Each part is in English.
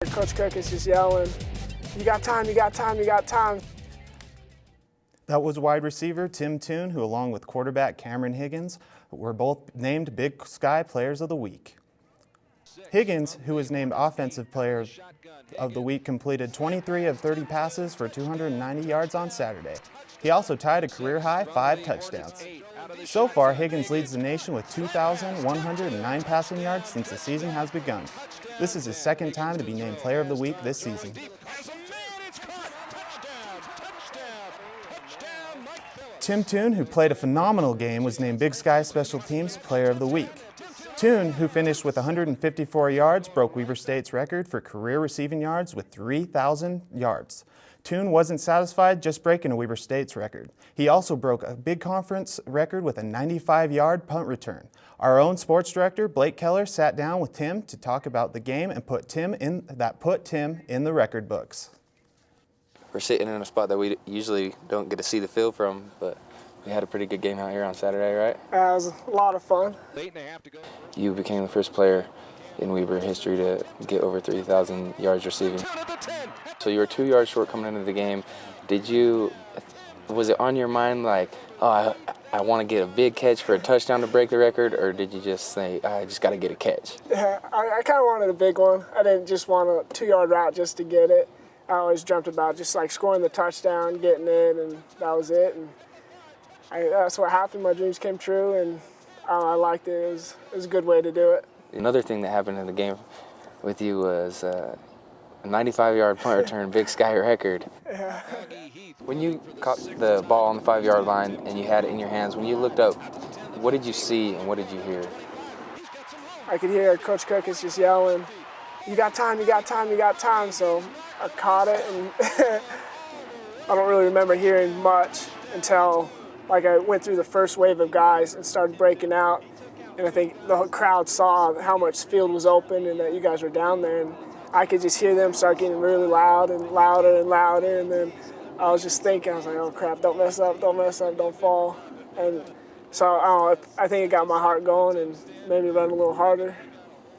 Coach Cook is just yelling, "You got time, you got time, you got time." That was wide receiver Tim Toone, who along with quarterback Cameron Higgins were both named Big Sky Players of the Week. Higgins, who was named Offensive Player of the Week, completed 23 of 30 passes for 290 yards on Saturday. He also tied a career-high 5 touchdowns. So far, Higgins leads the nation with 2,109 passing yards since the season has begun. This is his second time to be named Player of the Week this season. Tim Toone, who played a phenomenal game, was named Big Sky Special Teams Player of the Week. Toone, who finished with 154 yards, broke Weber State's record for career receiving yards with 3,000 yards. Toone wasn't satisfied just breaking a Weber State's record. He also broke a big conference record with a 95-yard punt return. Our own sports director, Blake Keller, sat down with Tim to talk about the game and put Tim in the record books. We're sitting in a spot that we usually don't get to see the field from, but we had a pretty good game out here on Saturday, right? It was a lot of fun. You became the first player in Weber history to get over 3,000 yards receiving. So you were 2 yards short coming into the game. Was it on your mind like, oh, I want to get a big catch for a touchdown to break the record, or did you just say, I just got to get a catch? Yeah, I kind of wanted a big one. I didn't just want a 2-yard route just to get it. I always dreamt about just like scoring the touchdown, getting it, and that was it. And that's what happened. My dreams came true, and I liked it. It was a good way to do it. Another thing that happened in the game with you was a 95-yard punt return, Big Sky record. Yeah. When you caught the ball on the 5-yard line and you had it in your hands, when you looked up, what did you see and what did you hear? I could hear Coach Cook is just yelling, "You got time, you got time, you got time." So I caught it, and I don't really remember hearing much until I went through the first wave of guys and started breaking out. And I think the whole crowd saw how much field was open and that you guys were down there. And I could just hear them start getting really loud and louder and louder. And then I was just thinking, I was like, oh crap, don't mess up, don't fall. And so I don't know, I think it got my heart going and made me run a little harder.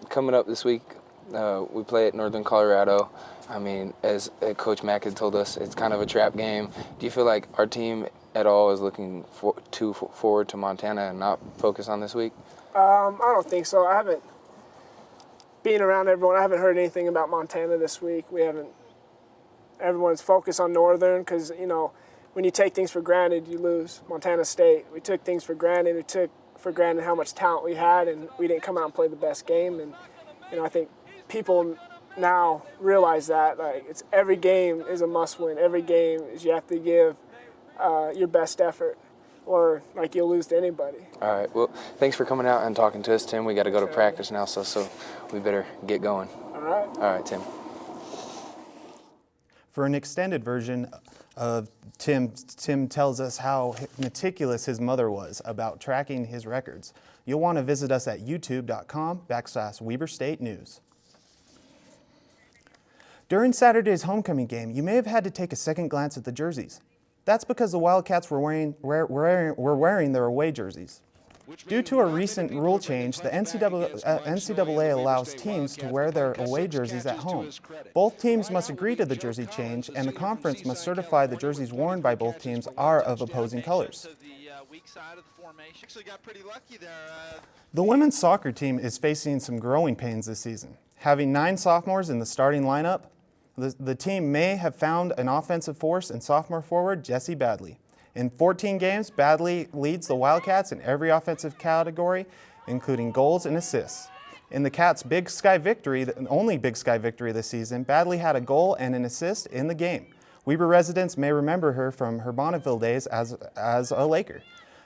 Coming up this week, we play at Northern Colorado. I mean, as Coach Mack had told us, it's kind of a trap game. Do you feel like our team at all is looking too forward to Montana and not focus on this week? I don't think so. Being around everyone, I haven't heard anything about Montana this week. Everyone's focused on Northern because, when you take things for granted, you lose. Montana State, we took things for granted. We took for granted how much talent we had, and we didn't come out and play the best game. And, I think people now realize that it's every game is a must-win. Every game is you have to give your best effort, or you'll lose to anybody. All right. Well, thanks for coming out and talking to us, Tim. We got to go to practice now, so we better get going. All right. All right, Tim. For an extended version of Tim tells us how meticulous his mother was about tracking his records. You'll want to visit us at youtube.com/Weber State News. During Saturday's homecoming game, you may have had to take a second glance at the jerseys. That's because the Wildcats were wearing their away jerseys. Due to a recent rule change, the NCAA allows teams to wear their away jerseys at home. Both teams must agree to the jersey change, and the conference must certify the jerseys worn by both teams are of opposing colors. The women's soccer team is facing some growing pains this season. Having 9 sophomores in the starting lineup, the team may have found an offensive force in sophomore forward Jesse Badley. In 14 games, Badley leads the Wildcats in every offensive category, including goals and assists. In the Cats' Big Sky victory, the only Big Sky victory this season, Badley had a goal and an assist in the game. Weber residents may remember her from her Bonneville days as a Laker.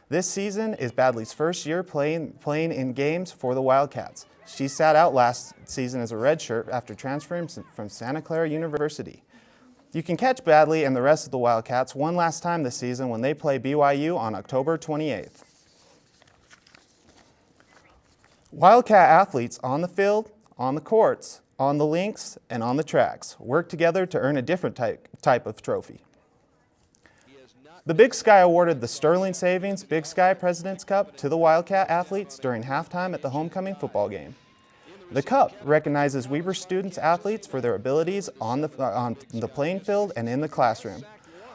This season is Badley's first year playing in games for the Wildcats. She sat out last season as a redshirt after transferring from Santa Clara University. You can catch Badley and the rest of the Wildcats one last time this season when they play BYU on October 28th. Wildcat athletes on the field, on the courts, on the links, and on the tracks work together to earn a different type of trophy. The Big Sky awarded the Sterling Savings Big Sky President's Cup to the Wildcat athletes during halftime at the homecoming football game. The Cup recognizes Weber students athletes for their abilities on the playing field and in the classroom.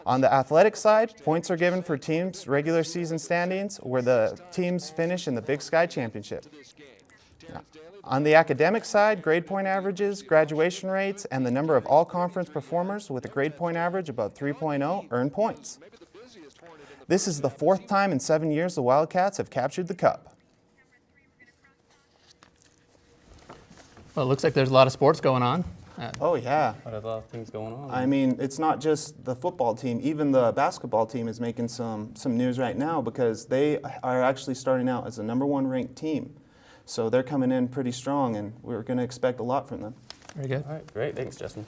On the athletic side, points are given for teams' regular season standings where the teams finish in the Big Sky Championship. On the academic side, grade point averages, graduation rates, and the number of all-conference performers with a grade point average above 3.0 earn points. This is the 4th time in 7 years the Wildcats have captured the Cup. Well, it looks like there's a lot of sports going on. Oh, yeah. A lot of things going on. I mean, it's not just the football team. Even the basketball team is making some news right now because they are actually starting out as the #1 ranked team. So they're coming in pretty strong, and we're going to expect a lot from them. Very good. All right, great. Thanks, Justin.